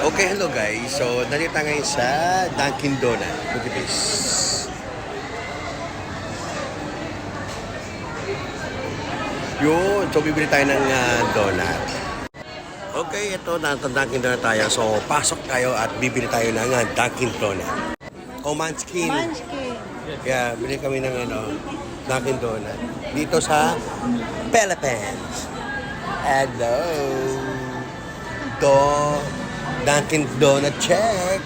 Okay, hello guys. So, nandito tayo ngayon sa Dunkin' Donut. Look at this. Yun. So, bibili tayo ng donut. Okay, ito. Dunkin' Donut tayo. So, pasok tayo at bibili tayo ng Dunkin' Donut. O Munchkin. Munchkin. Yeah, bili kami ng Dunkin' Donut. Dito sa Philippines. Hello. Ito. Dunkin' Donut check.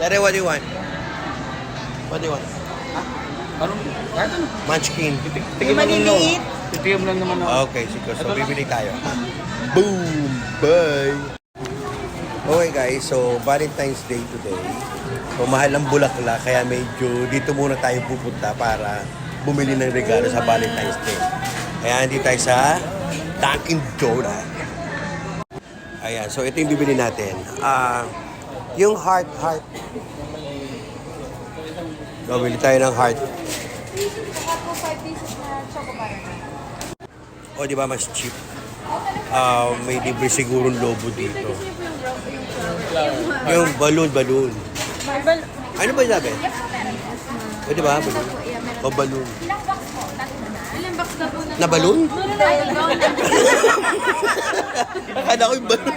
Larry, what do you want? What do you want? Anong? Kahit ano? Munchkin. Tigim lang naman. maliliit. Tigim lang naman. Okay, sige. So, bibili tayo. Boom! Bye! Okay guys, so Valentine's Day today. So, mahal ang bulaklak, kaya medyo dito muna tayo pupunta para bumili ng regalo sa Valentine's Day. Kaya hindi tayo sa Dunkin' Donut. Ayan, so ito yung bibili natin. Yung heart. So, bili tayo ng heart. Saka po 5 pieces na chocolate. O, di ba mas cheap? May libre sigurong lobo dito. Yung balloon. Ano ba sabi? O, di ba? Balloon. O, balloon. Ilang box po? Tatlo na. Ilang box na po na? Na balloon? No. Akala ko yung balloon.